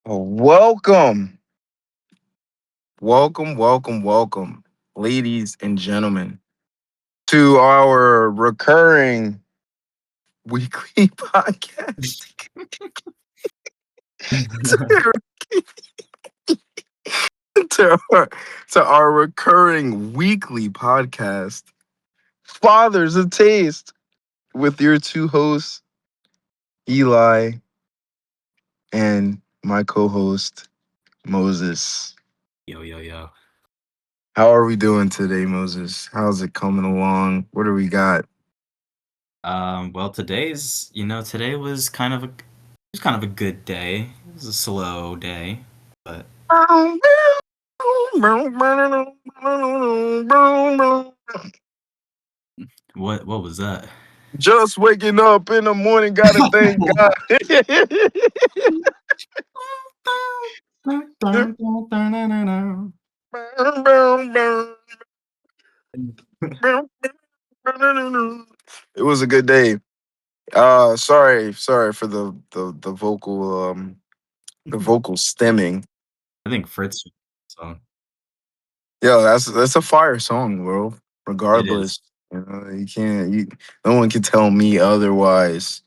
Welcome, welcome, ladies and gentlemen, to our recurring weekly podcast. to, our, to our recurring weekly podcast, Fathers of Taste, with your two hosts, Eli and my co host, Moses. Yo, yo, yo. How are we doing today, Moses? How's it coming along? What do we got? Well, today was kind of a good day. It was a slow day, but what was that? Just waking up in the morning, gotta thank God. It was a good day. Sorry for the vocal stemming. I think Fritz song. Yo, that's a fire song, bro. It is, Regardless, no one can tell me otherwise.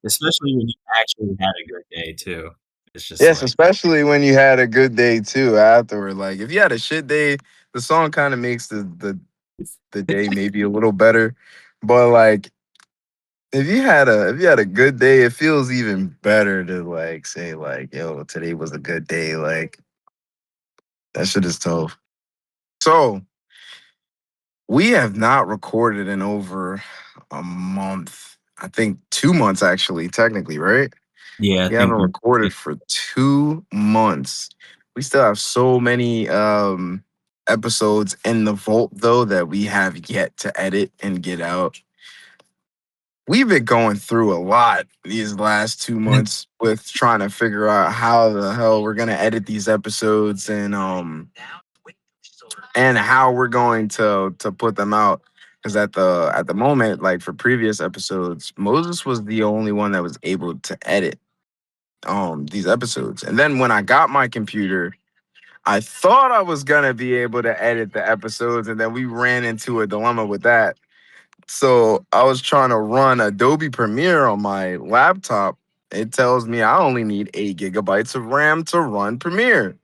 especially when you actually had a good day too. It's just Yes, like, especially when you had a good day too afterward. Like if you had a shit day, the song kind of makes the day maybe a little better. But like if you had a good day, it feels even better to like say like, yo, today was a good day. Like that shit is tough. So we have not recorded in over a month. I think 2 months actually, technically, right? yeah, I We haven't think recorded for 2 months. We still have so many episodes in the vault though that we have yet to edit and get out. We've been going through a lot these last 2 months with trying to figure out how the hell we're gonna edit these episodes and how we're going to put them out. Because at the moment, like for previous episodes, Moses was the only one that was able to edit these episodes. And then when I got my computer, I thought I was gonna be able to edit the episodes, and then we ran into a dilemma with that. So I was trying to run Adobe Premiere on my laptop. It tells me I only need 8 gigabytes of RAM to run Premiere.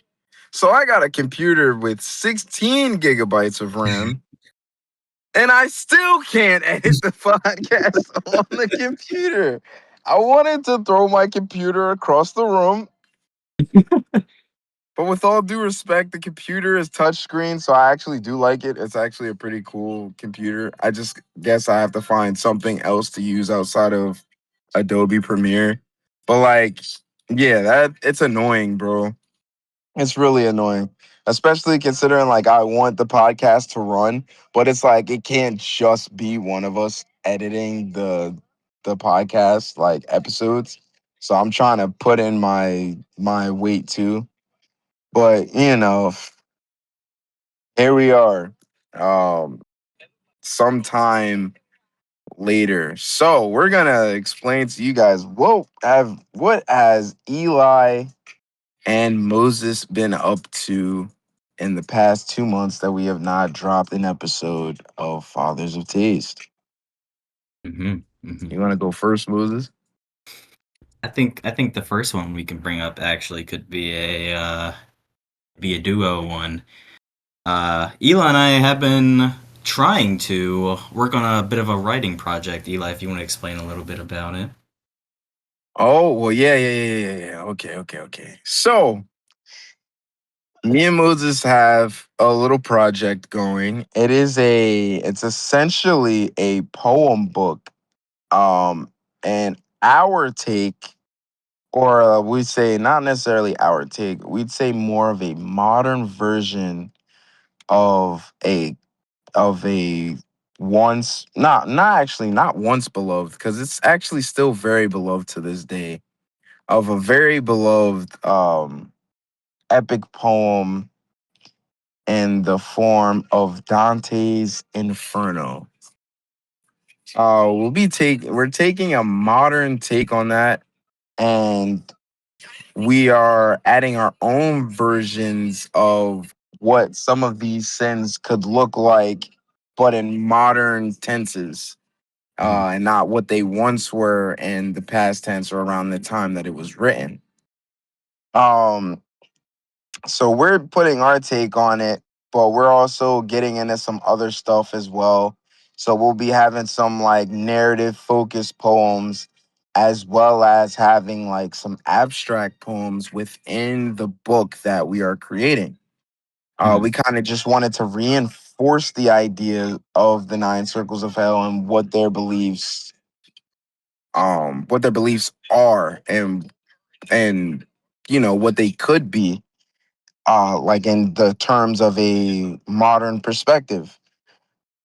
So I got a computer with 16 gigabytes of RAM, and I still can't edit the podcast on the computer. I wanted to throw my computer across the room. But with all due respect, the computer is touchscreen, so I actually do like it. It's actually a pretty cool computer. I just guess I have to find something else to use outside of Adobe Premiere. But like, yeah, that it's annoying, bro. It's really annoying. Especially considering like I want the podcast to run, but it's like it can't just be one of us editing the podcast like episodes. So I'm trying to put in my weight too. But here we are. Um, sometime later. So we're gonna explain to you guys what has Eli and Moses been up to in the past 2 months that we have not dropped an episode of Fathers of Taste. hmm hmm You wanna go first, Moses? I think the first one we can bring up actually could be a duo one. Eli and I have been trying to work on a bit of a writing project. Eli, if you want to explain a little bit about it. Oh well, yeah. Okay. So me and Moses have a little project going. It's essentially a poem book. And our take, or we'd say not necessarily our take, we'd say more of a modern version of a once not actually not once beloved, because it's actually still very beloved to this day, of a very beloved epic poem in the form of Dante's Inferno. We're taking a modern take on that, and we are adding our own versions of what some of these sins could look like, but in modern tenses, Mhm. and not what they once were in the past tense or around the time that it was written. Um, so we're putting our take on it, but we're also getting into some other stuff as well. So we'll be having some like narrative focused poems as well as having like some abstract poems within the book that we are creating. Mhm. We kind of just wanted to reinforce the idea of the nine circles of hell and what their beliefs are, and what they could be, like in the terms of a modern perspective.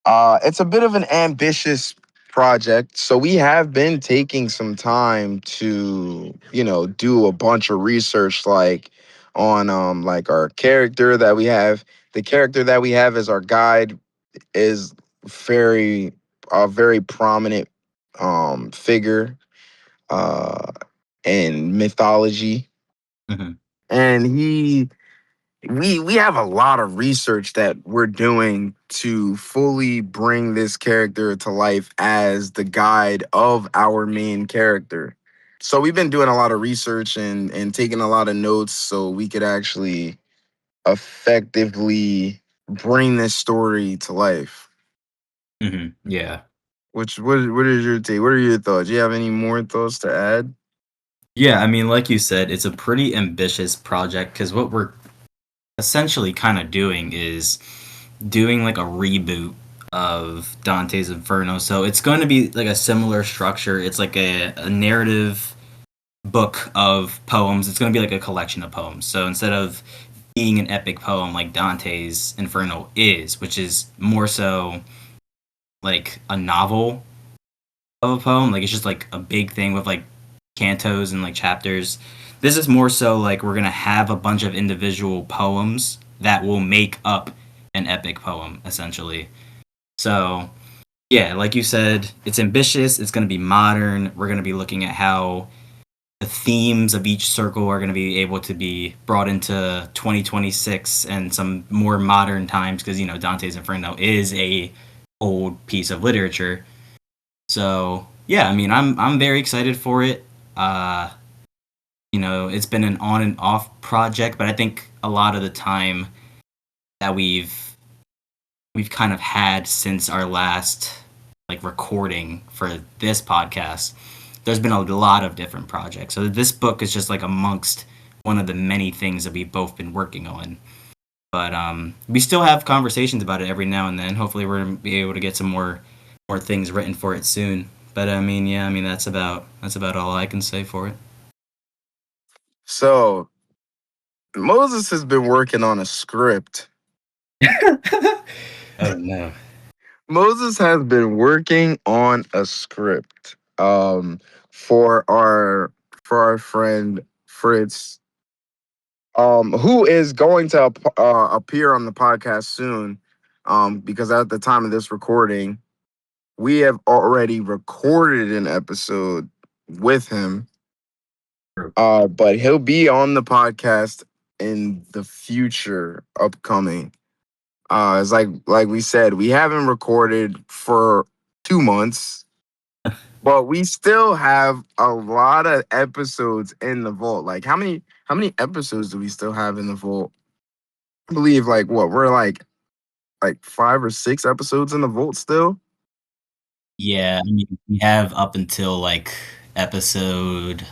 It's a bit of an ambitious project, so we have been taking some time to, do a bunch of research, like on like our character that we have. The character that we have as our guide is very a very prominent figure uh in mythology, Mhm. and we have a lot of research that we're doing to fully bring this character to life as the guide of our main character. So we've been doing a lot of research and taking a lot of notes so we could actually effectively bring this story to life. Mhm. Yeah. What is your take? What are your thoughts? Do you have any more thoughts to add? Yeah, I mean, like you said, it's a pretty ambitious project because what we're essentially kind of doing is doing like a reboot of Dante's Inferno. So it's going to be like a similar structure. It's like a narrative book of poems. It's going to be like a collection of poems. So instead of being an epic poem like Dante's Inferno is, which is more so like a novel of a poem, like it's just like a big thing with like cantos and like chapters. This is more so like we're going to have a bunch of individual poems that will make up an epic poem essentially. So, yeah, like you said, it's ambitious, it's going to be modern. We're going to be looking at how the themes of each circle are going to be able to be brought into 2026 and some more modern times because Dante's Inferno is a old piece of literature. So yeah, I mean I'm very excited for it. Uh, it's been an on and off project, but I think a lot of the time that we've kind of had since our last like recording for this podcast, there's been a lot of different projects. So this book is just like amongst one of the many things that we've both been working on. But we still have conversations about it every now and then. Hopefully, we're gonna be able to get some more things written for it soon. But I mean, yeah, I mean that's about all I can say for it. So Moses has been working on a script. Oh no. Moses has been working on a script for our friend Fritz, who is going to appear on the podcast soon, because at the time of this recording we have already recorded an episode with him, but he'll be on the podcast in the future upcoming. It's like we said, we haven't recorded for 2 months, but we still have a lot of episodes in the vault. Like how many episodes do we still have in the vault? I believe like what we're like 5 or 6 episodes in the vault still. Yeah, I mean, we have up until like episode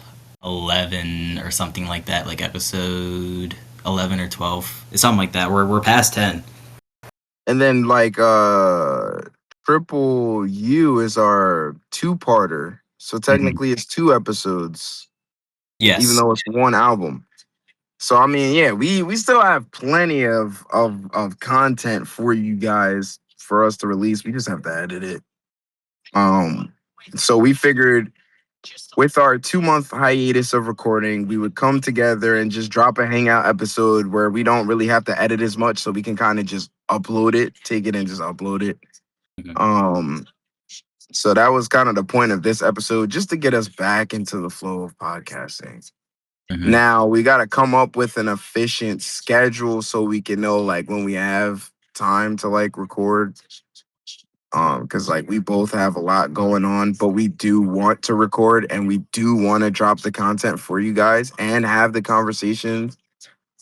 11 or something like that, like episode 11 or 12. It's something like that. We're past 10. And then like Triple U is our two-parter. So Mhm. technically it's 2 episodes, even Yes. though it's one album. So I mean, yeah, we still have plenty of content for you guys for us to release. We just have to edit it. Um, so we figured with our 2 month hiatus of recording, we would come together and just drop a hangout episode where we don't really have to edit as much, so we can kind of just upload it, take it and just upload it. Mhm. Um, so that was kind of the point of this episode, just to get us back into the flow of podcasting. Hmm. Now we got to come up with an efficient schedule so we can know like when we have time to like record. Because like we both have a lot going on, but we do want to record and we do want to drop the content for you guys and have the conversation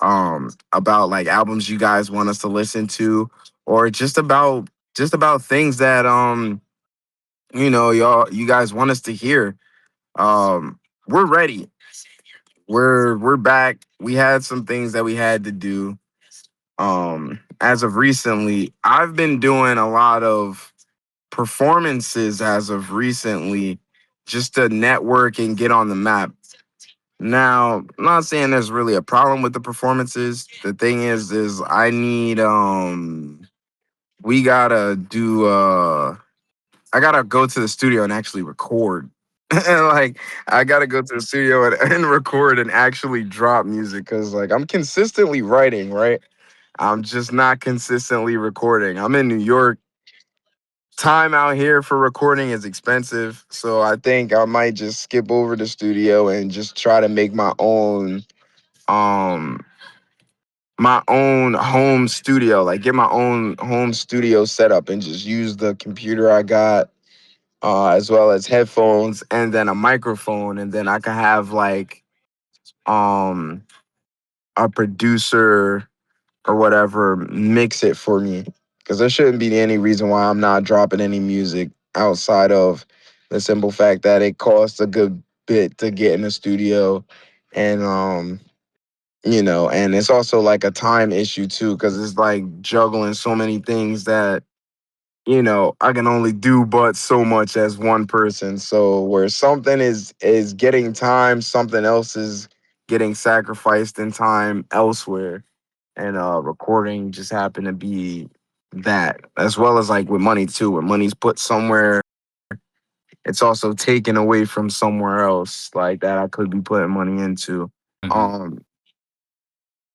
about like albums you guys want us to listen to, or just about things that you guys want us to hear. We're ready. We're back. We had some things that we had to do. As of recently, I've been doing a lot of performances as of recently just to network and get on the map. Now, I'm not saying there's really a problem with the performances. The thing is I need we gotta do I gotta go to the studio and actually record. And like I gotta go to the studio and record and actually drop music because like I'm consistently writing, right? I'm just not consistently recording. I'm in New York. Time out here for recording is expensive, so I think I might just skip over the studio and just try to make um my own home studio, like get my own home studio setup and just use the computer I got, as well as headphones and then a microphone, and then I can have like um a producer or whatever mix it for me. Because there shouldn't be any reason why I'm not dropping any music outside of the simple fact that it costs a good bit to get in the studio. And and it's also like a time issue too, because it's like juggling so many things that I can only do but so much as one person. So where something is getting time, something else is getting sacrificed in time elsewhere. And recording just happened to be that, as well as like with money too. When money's put somewhere, it's also taken away from somewhere else, like that I could be putting money into. Hmm. Um,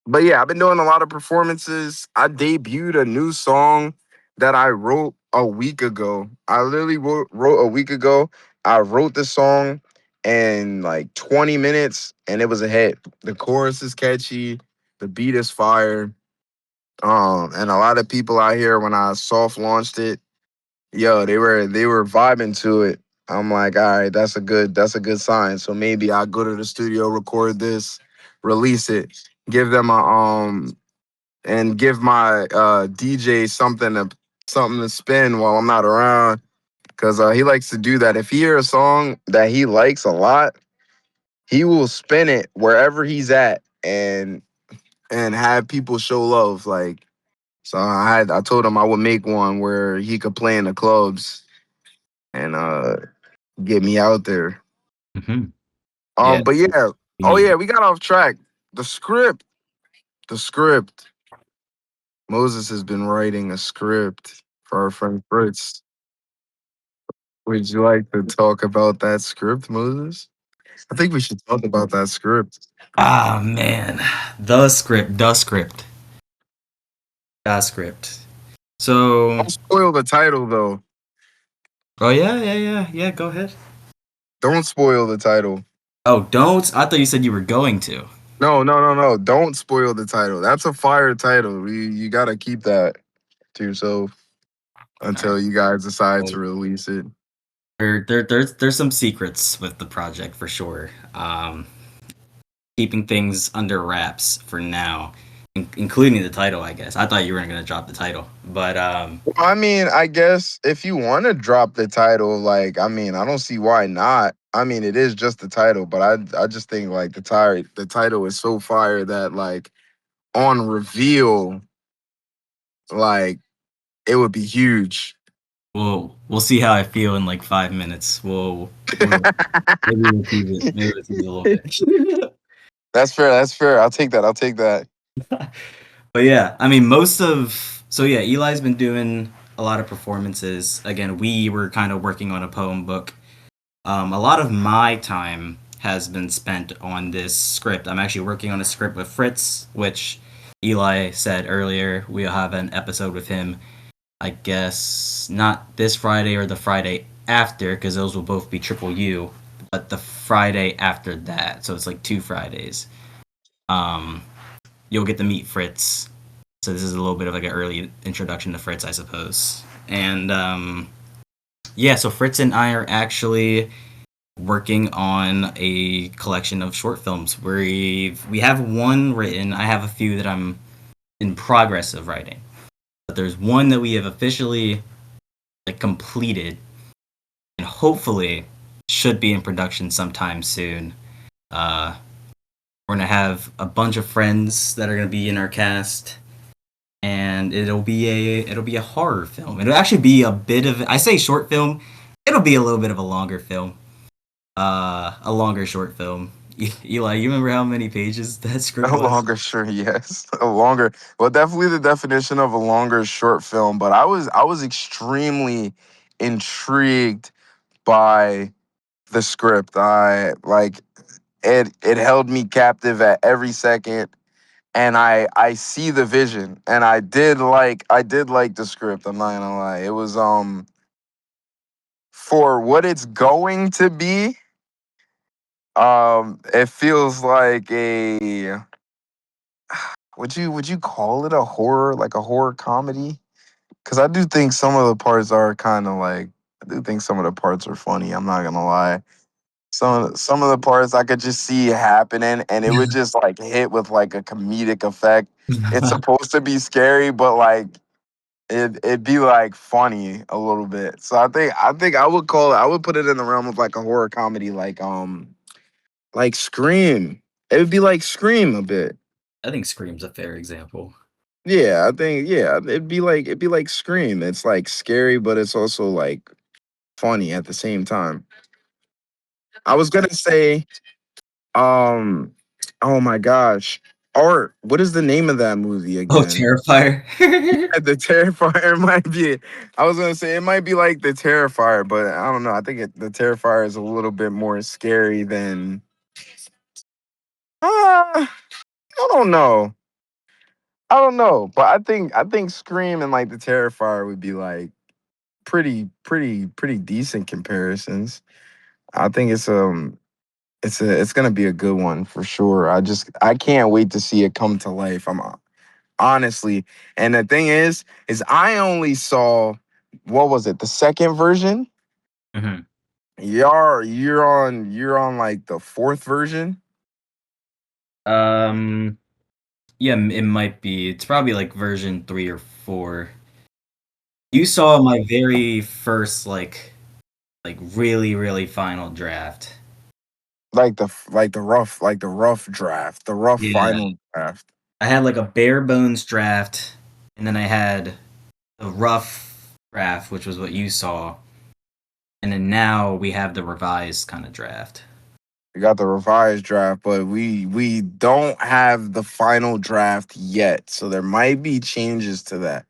but yeah, I've been doing a lot of performances. I debuted a new song that I wrote a week ago. I literally wrote a week ago. I wrote the song in like 20 minutes and it was a hit. The chorus is catchy, the beat is fire. And a lot of people out here when I soft launched it, yo, they were vibing to it. I'm like, all right, that's a good sign. So maybe I'll go to the studio, record this, release it, give them a and give my DJ something to spin while I'm not around. Cause he likes to do that. If he hear a song that he likes a lot, he will spin it wherever he's at and have people show love. Like so I told him I would make one where he could play in the clubs and get me out there. Hmm. Yeah, But yeah, we oh need yeah, that. we got off track. The script, the script. Moses has been writing a script for our friend Fritz. Would you like to talk about that script, Moses? I think we should talk about that script. Ah man, the script. So, Don't spoil the title though. oh yeah. Go ahead. Don't spoil the title. Oh, don't. I thought you said you were going to. No, no, no, no. Don't spoil the title. That's a fire title. You gotta keep that to yourself All right. until you guys decide Well, to release it. there's some secrets with the project for sure. Keeping things under wraps for now, including the title. I guess I thought you weren't gonna drop the title, but Well, I mean, I guess if you want to drop the title, like, I mean, I don't see why not. I mean, it is just the title, but I just think like the title is so fire that like on reveal, like it would be huge. we'll see how I feel in like 5 minutes. We'll maybe we'll tease it. Maybe we'll tease it a little bit. That's fair. That's fair. I'll take that. I'll take that. But yeah, I mean, so yeah, Eli's been doing a lot of performances. Again, we were kind of working on a poem book. A lot of my time has been spent on this script. I'm actually working on a script with Fritz, which Eli said earlier. We'll have an episode with him, I guess, not this Friday or the Friday after, because those will both be Triple U. but the Friday after that, so it's like 2 Fridays. Um, you'll get to meet Fritz. So this is a little bit of like an early introduction to Fritz, I suppose. And yeah, so Fritz and I are actually working on a collection of short films. We have one written. I have a few that I'm in progress of writing, but there's one that we have officially like completed, and hopefully should be in production sometime soon. Uh, we're gonna have a bunch of friends that are gonna be in our cast, and it'll be a horror film. It'll actually be a bit of, I say short film. It'll be a little bit of a longer film, a longer short film. Eli, you remember how many pages that script A was? longer, sure, yes. A longer, well, definitely the definition of a longer short film. But I was extremely intrigued by the script. I like it held me captive at every second, and I see the vision, and I did like the script. I'm not gonna lie. It was for what it's going to be. It feels like a would you call it a horror, like a horror comedy? Because I do think some of the parts are kind of like, I do think some of the parts are funny. I'm not gonna lie. Some of the parts I could just see happening, and it would just like hit with like a comedic effect. It's supposed to be scary, but like it'd be like funny a little bit. So I think I would call it. I would put it in the realm of like a horror comedy, like Scream. It would be like Scream a bit. I think Scream's a fair example. Yeah, I think yeah, it'd be like Scream. It's like scary, but it's also like funny at the same time. I was gonna say, um, oh my gosh, Art. What is the name of that movie Oh, again? Terrifier. Yeah, the Terrifier might be. I was gonna say it might be like the Terrifier, but I don't know. I think the Terrifier is a little bit more scary than. I don't know. I don't know, but I think Scream and like the Terrifier would be like pretty decent comparisons. I think it's gonna be a good one for sure. I can't wait to see it come to life. Honestly, and the thing is I only saw, what was it, the second version? Mhm. You're on like the fourth version. Um, yeah, it might be. It's probably like version 3 or 4. You saw my very first like really really final draft. Like the rough draft, the rough Yeah, final draft. I had like a bare bones draft, and then I had a rough draft, which was what you saw, and then now we have the revised kind of draft. We got the revised draft, but we don't have the final draft yet. So there might be changes to that.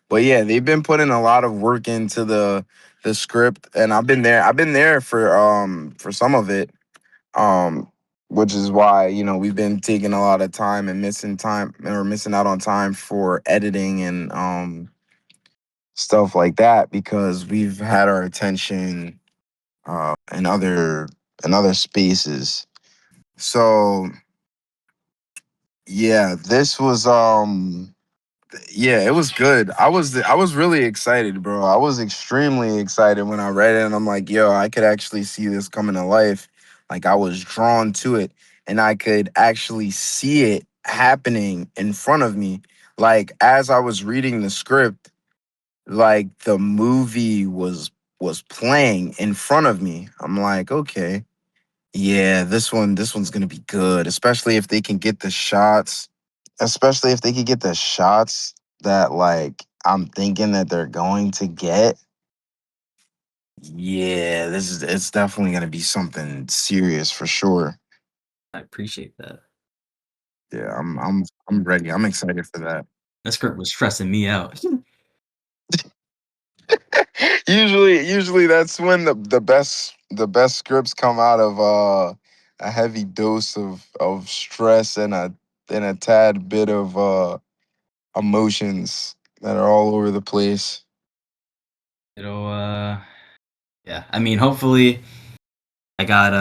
But yeah, they've been putting a lot of work into the script, and I've been there for some of it. Um which is why, we've been taking a lot of time and missing out on time for editing and stuff like that, because we've had our attention in other spaces. So yeah, this was yeah, it was good. I was really excited, bro. I was extremely excited when I read it, and I'm like, yo, I could actually see this coming to life. Like, I was drawn to it, and I could actually see it happening in front of me. Like, as I was reading the script, like the movie was playing in front of me. I'm like, okay, yeah, this one's gonna be good, especially if they could get the shots that like I'm thinking that they're going to get. Yeah, it's definitely gonna be something serious for sure. I appreciate that. Yeah, I'm ready. I'm excited for that. That script was stressing me out. Usually that's when the best scripts come out of a heavy dose of stress and a tad bit of emotions that are all over the place. It'll yeah. I mean, hopefully I got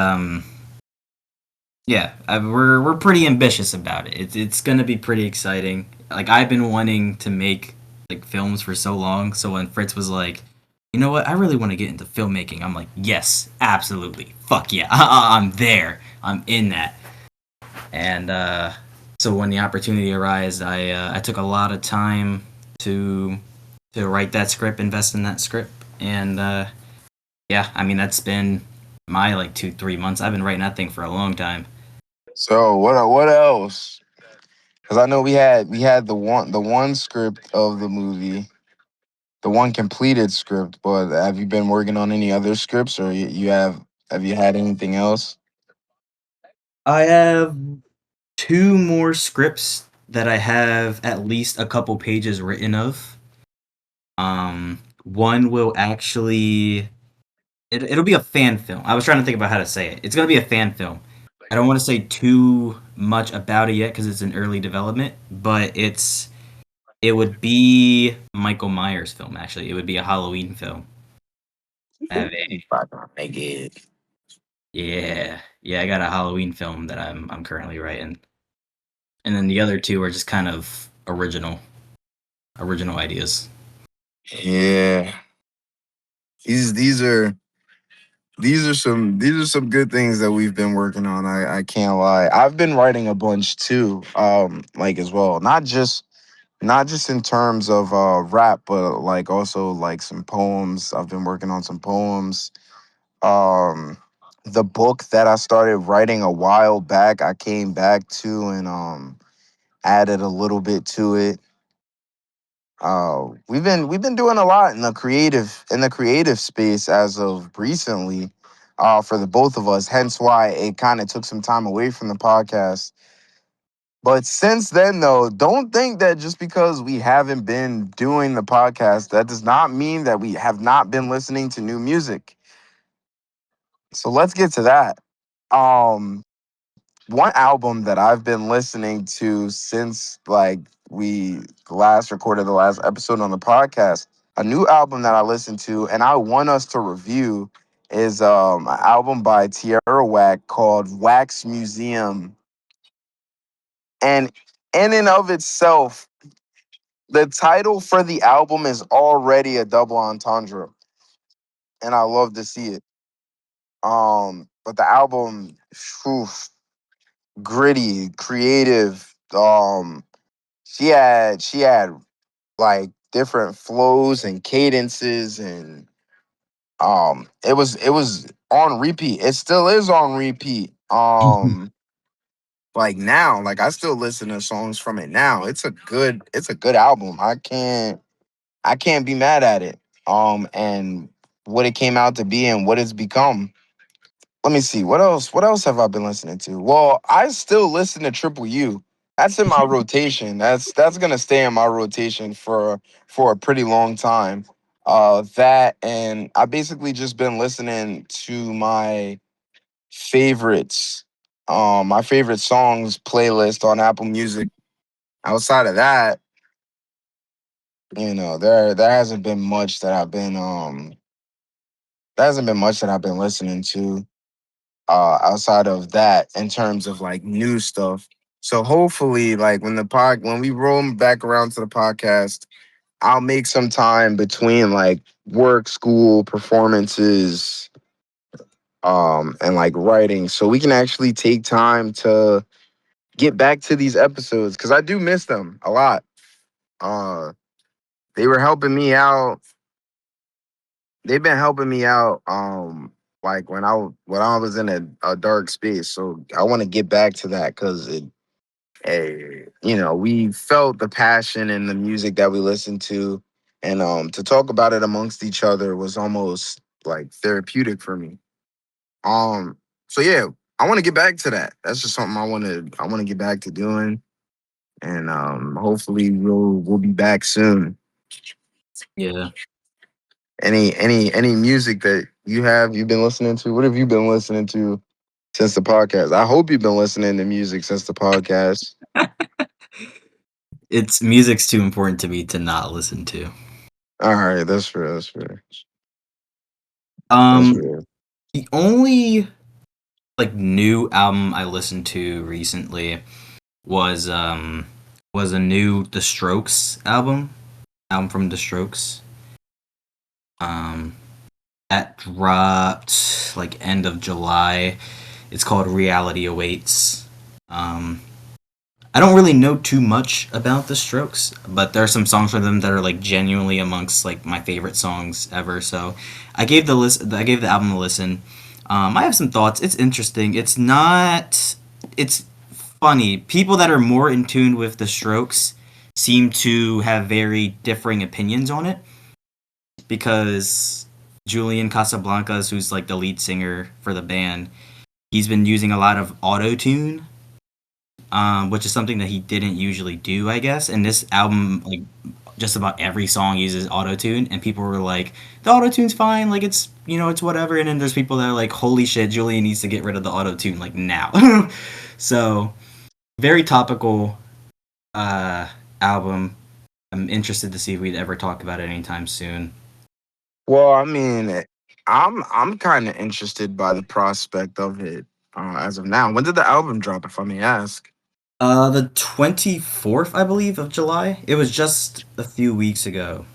yeah, we're pretty ambitious about it. It's gonna be pretty exciting. Like I've been wanting to make like films for so long. So when Fritz was like, you know what, I really want to get into filmmaking. I'm like, yes, absolutely, fuck yeah, I'm there. I'm in that. And so when the opportunity arose, I took a lot of time to to write that script, invest in that script, and yeah, I mean that's been my like 2 3 months. I've been writing that thing for a long time. So what else? Because I know we had the one script of the movie, the one completed script. But have you been working on any other scripts, or have you had anything else? I have two more scripts that I have at least a couple pages written of. One will actually it'll be a fan film. I was trying to think about how to say it. It's gonna be a fan film. I don't want to say too much about it yet because it's in early development, but it would be Michael Myers film. Actually, it would be a Halloween film. I have a Fuck, I make it. yeah. I got a Halloween film that I'm currently writing, and then the other two are just kind of original ideas. Yeah, these are these are some good things that we've been working on. I can't lie. I've been writing a bunch too, like as well. Not just in terms of rap, but like also like some poems. I've been working on some poems. Um, the book that I started writing a while back, I came back to and added a little bit to it. We've been doing a lot in the creative space as of recently, for the both of us. Hence why it kind of took some time away from the podcast. But since then, though, don't think that just because we haven't been doing the podcast, that does not mean that we have not been listening to new music. So let's get to that. Um, One album that I've been listening to since like we last recorded the last episode on the podcast, a new album that I listened to and I want us to review is an album by Tierra Whack called Wax Museum. And in and of itself, the title for the album is already a double entendre, and I love to see it. But the album, phew, gritty, creative. She had like different flows and cadences, and it was on repeat. It still is on repeat. Like now, like I still listen to songs from it now. It's a good album. I can't be mad at it. And what it came out to be and what it's become. Let me see. What else have I been listening to? Well, I still listen to Triple U. That's in my rotation. That's gonna stay in my rotation for a pretty long time. That and I basically just been listening to favorites, my favorite songs playlist on Apple Music. Outside of that, there hasn't been much that I've been listening to outside of that in terms of like new stuff. So hopefully, like when we roll back around to the podcast, I'll make some time between like work, school, performances, and like writing, so we can actually take time to get back to these episodes because I do miss them a lot. Uh, they were helping me out. They've been helping me out. Like when I was in a dark space. So I want to get back to that because we felt the passion in the music that we listened to, and to talk about it amongst each other was almost like therapeutic for me. Um, so yeah, I want to get back to that. That's just something I want to get back to doing, and hopefully we'll be back soon. Yeah. Any music that you've been listening to? What have you been listening to since the podcast? I hope you've been listening to music since the podcast. It's music's too important to me to not listen to. All right, that's fair. That's fair. That's Um, fair. the only like new album I listened to recently was was a new The Strokes album from The Strokes. Um, that dropped like end of July. It's called Reality Awaits. Um, I don't really know too much about the Strokes, but there are some songs from them that are like genuinely amongst like my favorite songs ever. So I gave the album a listen. I have some thoughts. It's interesting. It's not. It's funny. People that are more in tune with the Strokes seem to have very differing opinions on it because Julian Casablancas, who's like the lead singer for the band, he's been using a lot of auto tune, which is something that he didn't usually do, I guess. And this album, like just about every song uses auto tune, and people were like, "The auto tune's fine, like it's it's whatever." And then there's people that are like, "Holy shit, Julian needs to get rid of the auto tune like now." So very topical uh, album. I'm interested to see if we'd ever talk about it anytime soon. Well, I mean, I'm kind of interested by the prospect of it as of now. When did the album drop, if I may ask? The 24th, I believe, of July. It was just a few weeks ago.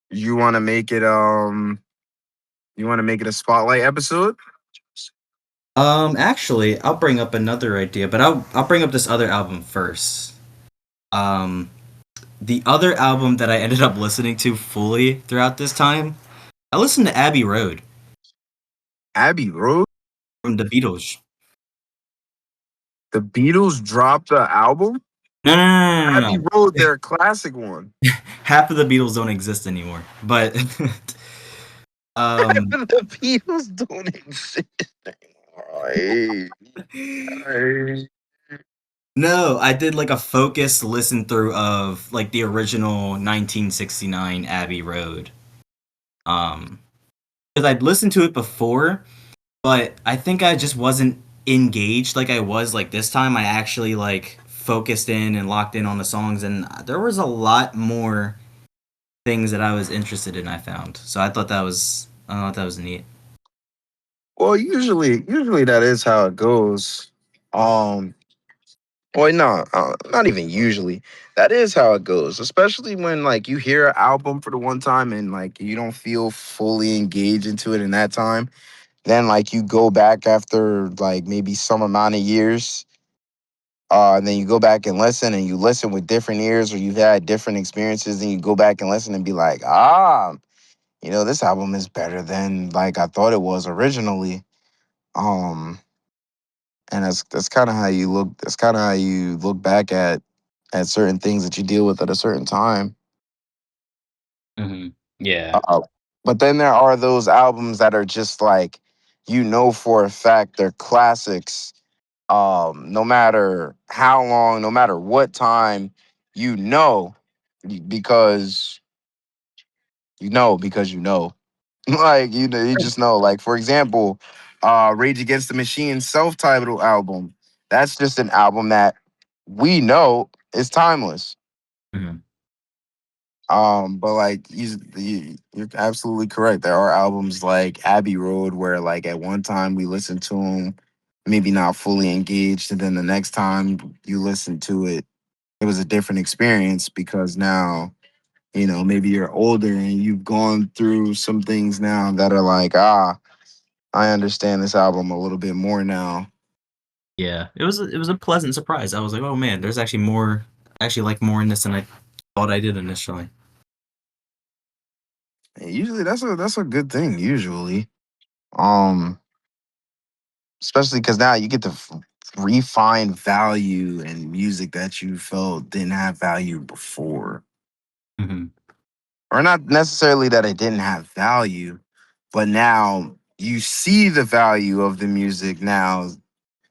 You want to make it you want to make it a spotlight episode? Actually, I'll bring up another idea, but I'll bring up this other album first. Um, the other album that I ended up listening to fully throughout this time, I listened to Abbey Road Abbey Road. from the Beatles. The Beatles dropped the album. No, no, no, no, no, Abbey no. Road, their classic one. Half of the Beatles don't exist anymore. But um, The Beatles don't exist anymore. Hey, hey. no, I did like a focused listen through of like the original 1969 Abbey Road. Um, because I'd listened to it before, but I think I just wasn't engaged like I was like this time. I actually like focused in and locked in on the songs, and there was a lot more things that I was interested in. I found, so I thought that was neat. Well, usually that is how it goes. Um, well, no, not even usually. That is how it goes, especially when like you hear an album for the one time and like you don't feel fully engaged into it in that time. Then like you go back after like maybe some amount of years, and then you go back and you listen with different ears or you've had different experiences, and you go back and listen and be like, this album is better than like I thought it was originally. Um, and that's kind of how you look. That's kind of how you look back at certain things that you deal with at a certain time. Hmm. Yeah. Uh, but then there are those albums that are just like, for a fact they're classics. No matter how long, no matter what time, you know, because because you know. Like you just know. Like for example, Rage Against the Machine self-titled album. That's just an album that we know is timeless. Hmm. But like you're absolutely correct. There are albums like Abbey Road where like at one time we listened to them, maybe not fully engaged, and then the next time you listen to it, it was a different experience because now maybe you're older and you've gone through some things now that are like I understand this album a little bit more now. Yeah, it was a pleasant surprise. I was like, oh man, there's actually more. I actually like more in this than I thought I did initially. And usually that's a good thing. Usually, um, especially because now you get to refine value in music that you felt didn't have value before, Hmm. or not necessarily that it didn't have value, but now you see the value of the music now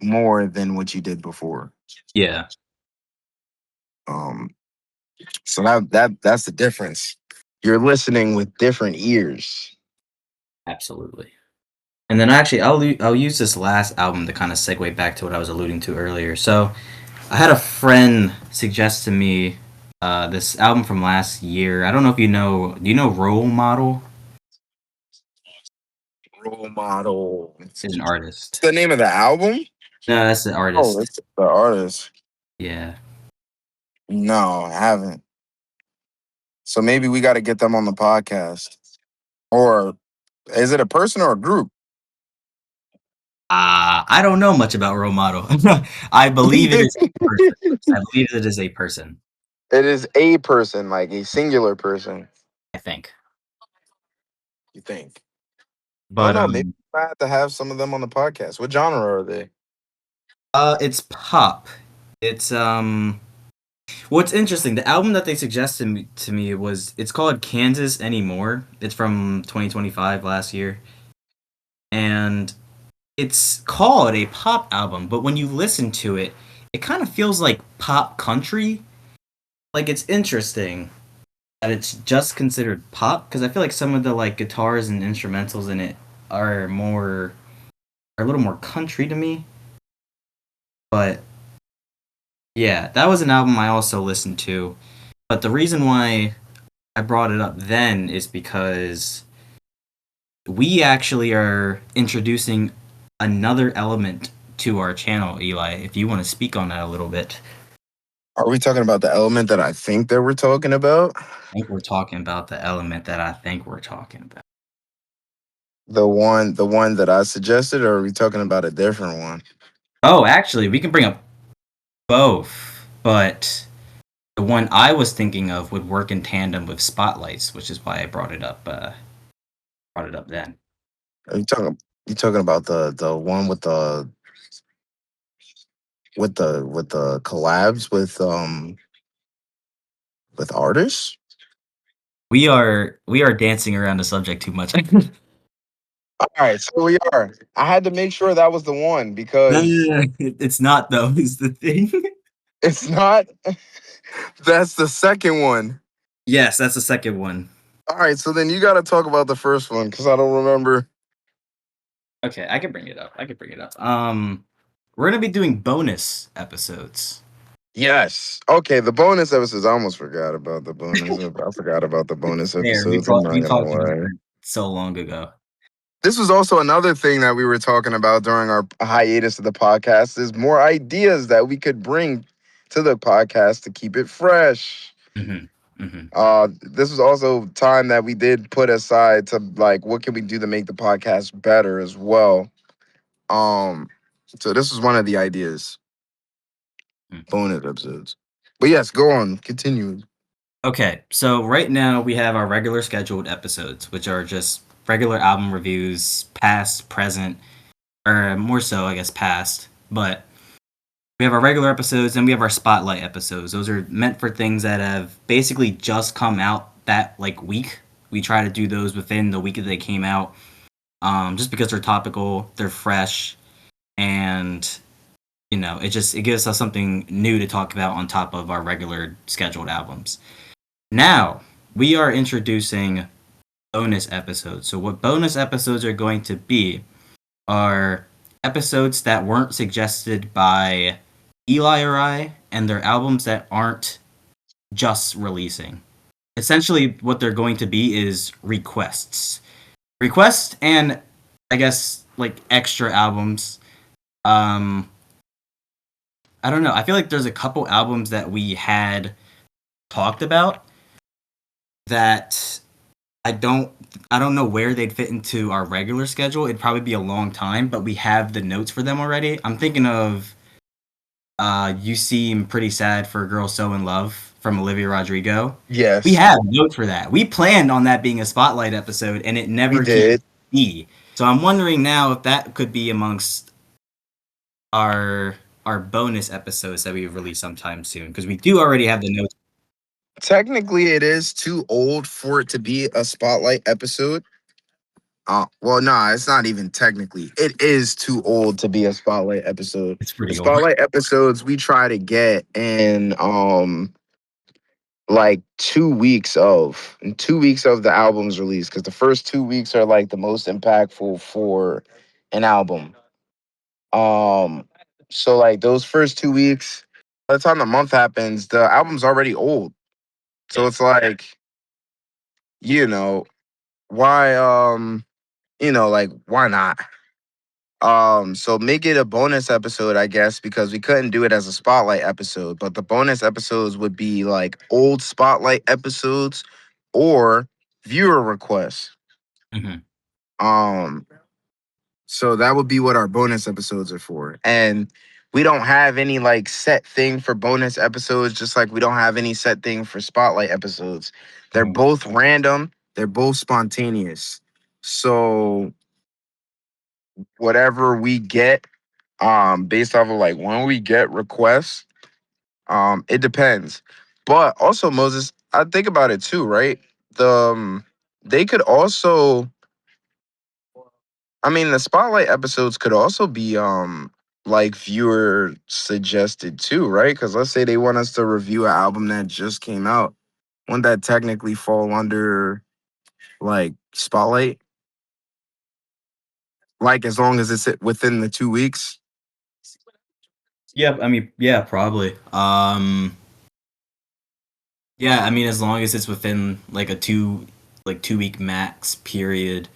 more than what you did before. Yeah, Um, so that's the difference. You're listening with different ears. absolutely. And then actually, I'll use this last album to kind of segue back to what I was alluding to earlier. So I had a friend suggest to me this album from last year. I don't know if you know. Do you know Role Model? Model. Is an What's artist. the name of the album? No, that's the Oh, artist. it's the artist. Yeah. No, I haven't. So maybe we got to get them on the podcast. Or is it a person or a group? I don't know much about role model. I believe it is a person. I believe it is a person. It is a person, like a singular person. I think. You think? I don't But know. Maybe I have to have some of them on the podcast. What genre are they? it's pop. It's what's interesting, the album that they suggested to me was it's called Kansas Anymore. It's from 2025 last year. And it's called a pop album, but when you listen to it, it kind of feels like pop country. Like it's interesting that it's just considered pop because I feel like some of the like guitars and instrumentals in it are more are a little more country to me. But yeah, that was an album I also listened to. But the reason why I brought it up then is because we actually are introducing another element to our channel, Eli. If you want to speak on that a little bit. Are we talking about the element that I think that we're talking about? I think we're talking about the element that I think we're talking about. The one that I suggested, or are we talking about a different one? Oh, actually, we can bring up both, but the one I was thinking of would work in tandem with spotlights, which is why I brought it up. Brought it up then. Are you talking about the one with the collabs with artists? We are dancing around the subject too much. No, All right, so we are. I had to make sure that was the one no, because no, no. It's not though. Is the thing. it's not. That's the second one. Yes, that's the second one. All right, so then you got to talk about the first one because I don't remember. Okay, I can bring it up. I can bring it up. We're gonna be doing bonus episodes. Yes. Okay, the bonus episodes. I almost forgot about the bonus. I forgot about the bonus There, episodes. I'm not we gonna talked about lie. that so long ago. This was also another thing that we were talking about during our hiatus of the podcast is more ideas that we could bring to the podcast to keep it fresh. Hmm. Hmm. This was also time that we did put aside to like what can we do to make the podcast better as well. Um, so this was one of the ideas, bonus episodes. But yes, go on, continue. Okay, so right now we have our regular scheduled episodes, which are just regular album reviews, past, present, or more so, I guess, past. But we have our regular episodes and we have our spotlight episodes. Those are meant for things that have basically just come out that like week. We try to do those within the week that they came out, just because they're topical, they're fresh, and it gives us something new to talk about on top of our regular scheduled albums. Now, we are introducing bonus episodes. So, what bonus episodes are going to be are episodes that weren't suggested by Eli or I, and they're albums that aren't just releasing. Essentially, what they're going to be is requests. Requests and I guess like extra albums. Um, I don't know. I feel like there's a couple albums that we had talked about that I don't I don't know where they'd fit into our regular schedule. It'd probably be a long time, but we have the notes for them already. I'm thinking of You Seem Pretty Sad for a Girl So in Love from Olivia Rodrigo. We Yes, have notes for that. We planned on that being a spotlight episode and it we never came to did. be. So I'm wondering now if that could be amongst our our bonus episodes that we release sometime soon because we do already have the notes. Technically, it is too old for it to be a spotlight episode. Well, nah, it's not even technically. It is too old to be a spotlight episode. It's The pretty old. spotlight episodes we try to get in like 2 weeks in 2 weeks of the album's release, because the first 2 weeks are like the most impactful for an album. Um, so like those first 2 weeks, by the time the month happens, the album's already old. So Yeah. it's like, you know, why like why not? So make it a bonus episode, I guess, because we couldn't do it as a spotlight episode. But the bonus episodes would be like old spotlight episodes or viewer requests. Hmm. Um, so that would be what our bonus episodes are for. And we don't have any like set thing for bonus episodes, just like we don't have any set thing for spotlight episodes. They're both random, they're both spontaneous. So whatever we get, based off of like when we get requests, it depends. But also, Moses, I think about it too, right? They could also, I mean, the spotlight episodes could also be like viewer suggested too, right? Because let's say they want us to review an album that just came out, wouldn't that technically fall under like spotlight? Like as long as it's within the 2 weeks. Yeah, I mean, yeah, probably. Yeah, I mean, as long as it's within like a 2 week max period.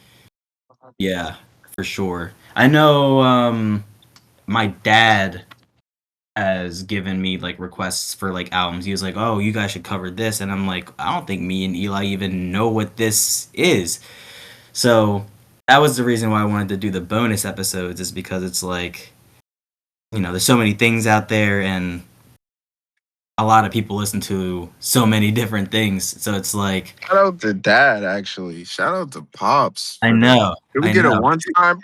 Yeah, for sure. I know. My dad has given me like requests for like albums. He was like, "Oh, you guys should cover this," and I'm like, "I don't think me and Eli even know what this is." So that was the reason why I wanted to do the bonus episodes, is because it's like, there's so many things out there, and a lot of people listen to so many different things. So it's like, Shout out to Dad, actually. Shout out to Pops I for the. know, Can we I get a know. one time?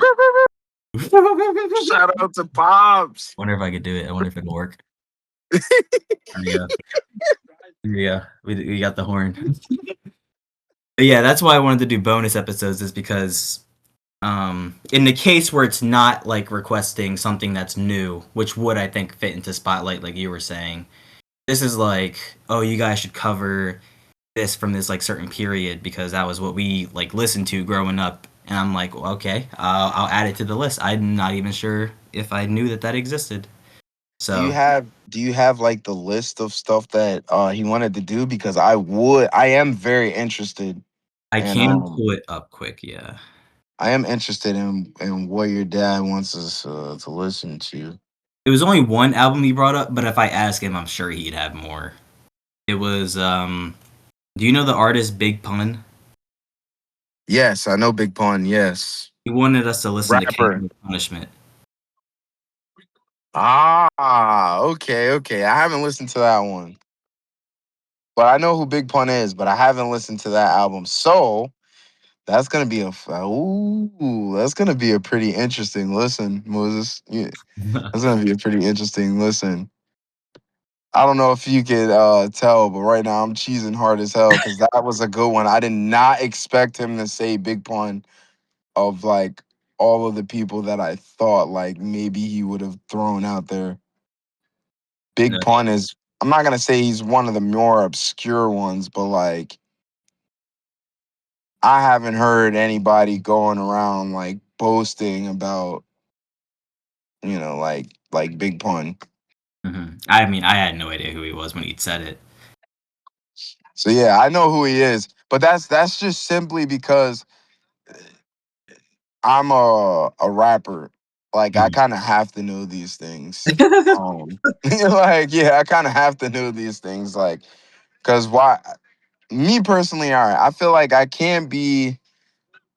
Shout out to Pops. Wonder if I could do it. I wonder if it'll work. There we go. There we go. We got the horn. But yeah, that's why I wanted to do bonus episodes, is because in the case where it's not like requesting something that's new, which would, I think, fit into spotlight, like you were saying, this is like, oh, you guys should cover this from this like certain period because that was what we like listened to growing up. And I'm like, well, okay, I'll add it to the list. I'm not even sure if I knew that existed. So Do you have like the list of stuff that he wanted to do? Because I am very interested, I and can pull it up quick. Yeah, I am interested in what your dad wants us to listen to. it was only one album he brought up, but if I ask him, I'm sure he'd have more. It was do you know the artist Big Pun? Yes, I know Big Pun. Yes, He wanted us to listen to rapper. King Punishment. Okay, okay. I haven't listened to that one, but I know who Big Pun is. But I haven't listened to that album. So that's gonna be that's gonna be a pretty interesting listen, Moses. Yeah, that's gonna be a pretty interesting listen. I don't know if you could tell, but right now I'm cheesing hard as hell because that was a good one. I did not expect him to say Big Pun of like all of the people that I thought like maybe he would have thrown out there. No, Big Pun is, I'm not gonna say he's one of the more obscure ones, but like I haven't heard anybody going around like boasting about, like Big Pun. I mean, I had no idea who he was when he said it. So yeah, I know who he is, but that's just simply because I'm a rapper. Like I Mhm. kind of have to know these things. Like yeah, I kind of have to know these things. Like, cause why? Me personally, all right. I feel like I can't be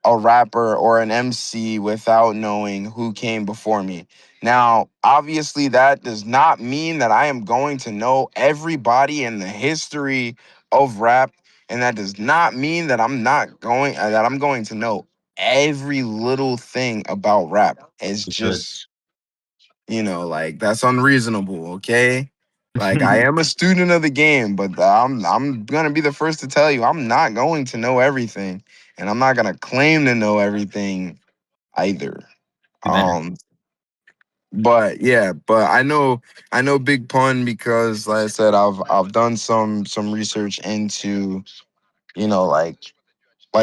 a rapper or an MC without knowing who came before me. Now, obviously, that does not mean that I am going to know everybody in the history of rap, and that does not mean that I'm going to know every little thing about rap. It's Good. just, like that's unreasonable, okay? Like I am a student of the game, but I'm gonna be the first to tell you I'm not going to know everything, and I'm not gonna claim to know everything either. You better. Um, but yeah, but I know Big Pun because, like I said, I've done some research into like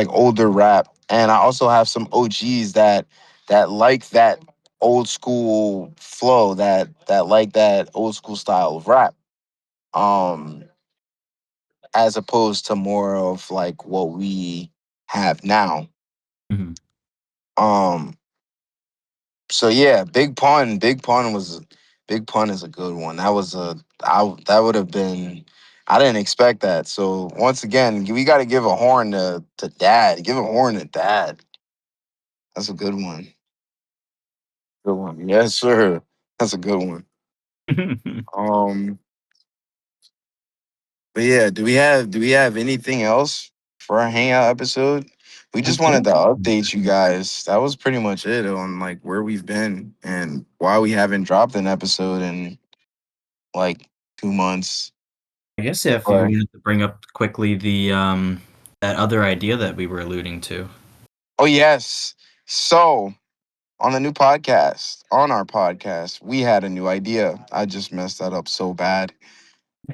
older rap, and I also have some OGs that like that old school flow, that like that old school style of rap. Um, as opposed to more of like what we have now. Mhm. Um, so yeah, big pun is a good one. That was a that would have been. I didn't expect that. So once again, we got to give a horn to Dad. Give a horn to Dad. That's a good one. Good one. Yes, sir. That's a good one. Um, but yeah, do we have anything else for our hangout episode? We I just wanted don't. to update you guys. That was pretty much it on like where we've been and why we haven't dropped an episode in like 2 months. I guess if you But wanted to bring up quickly the that other idea that we were alluding to. oh yes. So on the new podcast, on our podcast, we had a new idea. I just messed that up so bad.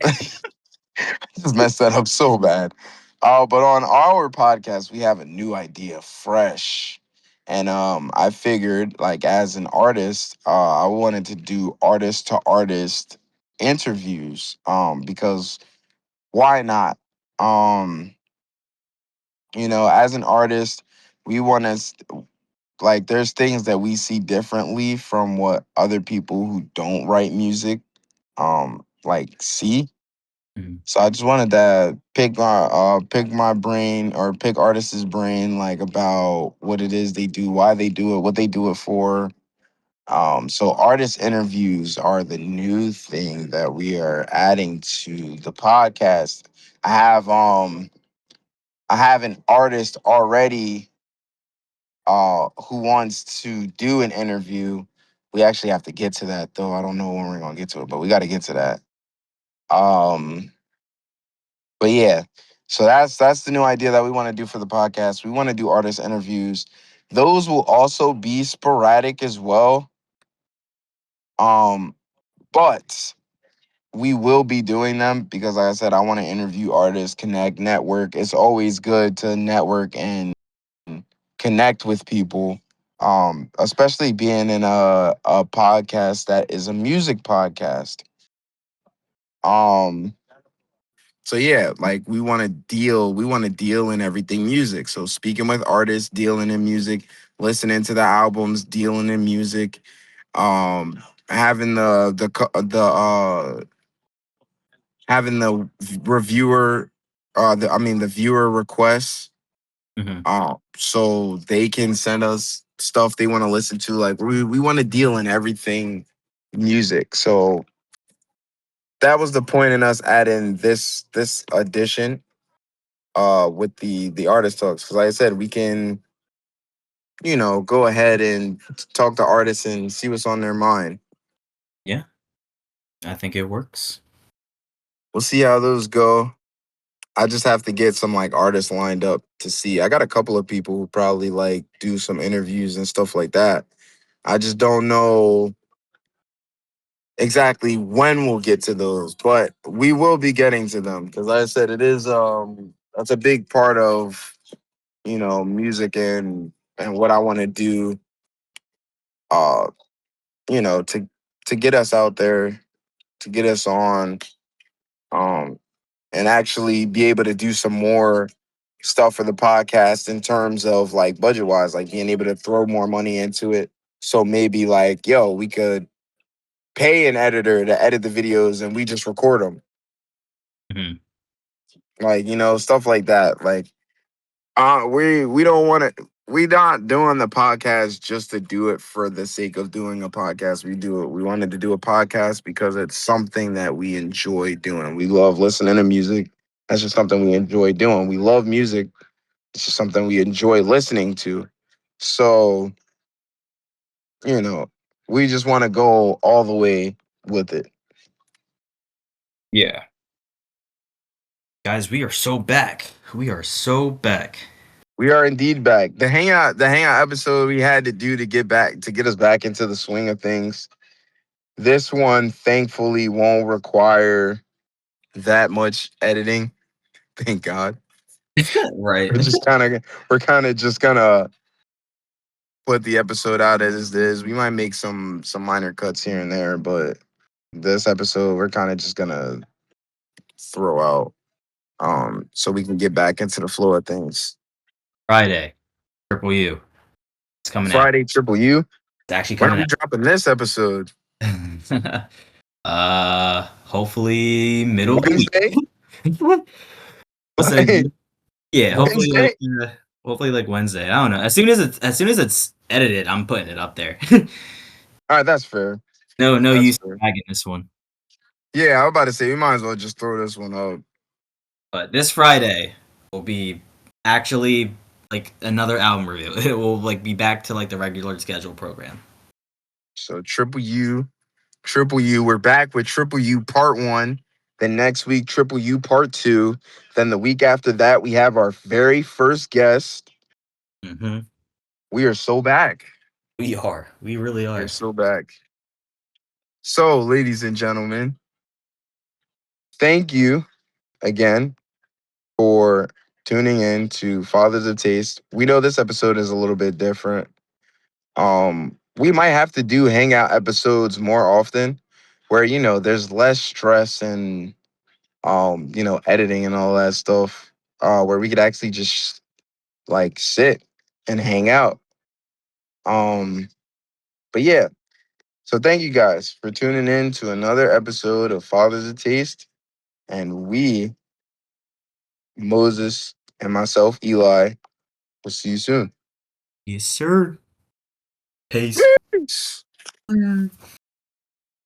Just messed that up so bad. But on our podcast, we have a new idea, fresh. And I figured, like, as an artist, I wanted to do artist to artist interviews. Because why not? Um, as an artist, we want to like. There's things that we see differently from what other people who don't write music, like see. Mhm. So I just wanted to pick my brain or pick artists' brain like about what it is they do, why they do it, what they do it for. So artist interviews are the new thing that we are adding to the podcast. I have um I have an artist already who wants to do an interview. We actually have to get to that though. I don't know when we're gonna get to it, but we gotta get to that. Um But yeah, so that's the new idea that we want to do for the podcast. We want to do artist interviews. Those will also be sporadic as well. Um, but we will be doing them because, like I said, I want to interview artists, connect, network. It's always good to network and connect with people. Especially being in a podcast that is a music podcast. Um, So yeah, like we want to deal in everything music. So speaking with artists, dealing in music, listening to the albums, dealing in music, having the reviewer the viewer requests Mhm. so they can send us stuff they want to listen to. Like we want to deal in everything music. So that was the point in us adding this addition with the artist talks, because like I said, we can go ahead and talk to artists and see what's on their mind. Yeah, I think it works. We'll see how those go. I just have to get some like artists lined up to see. I got a couple of people who probably like do some interviews and stuff like that. I just don't know exactly when we'll get to those, but we will be getting to them because like I said, it is that's a big part of music and what I want to do uh you know, to get us out there, to get us on, um, and actually be able to do some more stuff for the podcast in terms of like budget wise, like being able to throw more money into it. So maybe like, yo, we could pay an editor to edit the videos and we just record them, Mhm. like stuff like that. Like we don't want to. We not doing the podcast just to do it for the sake of doing a podcast. We do it. We wanted to do a podcast because it's something that we enjoy doing. We love listening to music. That's just something we enjoy doing. We love music. It's just something we enjoy listening to. So you know, we just want to go all the way with it. Yeah. Guys, we are so back. We are so back. We are indeed back. The hangout episode we had to do to get us back into the swing of things. This one, thankfully, won't require that much editing. Thank God. Right. We're kind of just gonna put the episode out as it is. We might make some minor cuts here and there, but this episode we're kind of just gonna throw out so we can get back into the flow of things. Friday. Triple U. It's coming out. Friday Triple U. It's actually When are coming we dropping this episode? out. Hopefully middle of the Wednesday? week. We'll say, yeah, Wednesday? hopefully like Wednesday. I don't know. As soon as it's edited, I'm putting it up there. All right, that's fair. No That's use fair. tagging this one. Yeah, I was about to say we might as well just throw this one up. But this Friday will be actually like another album review. It will like be back to like the regular schedule program. So Triple U. We're back with Triple U Part One. Then next week, Triple U Part Two. Then the week after that, we have our very first guest. Hmm. We are so back. We are. We really We are are. so back. So, ladies and gentlemen, thank you again for tuning in to Fathers of Taste. We know this episode is a little bit different. We might have to do hangout episodes more often where there's less stress and editing and all that stuff. Where we could actually just like sit and hang out. Um, but yeah, so thank you guys for tuning in to another episode of Fathers of Taste. And we, Moses and myself, Eli, will see you soon. Yes, sir. Peace. Peace.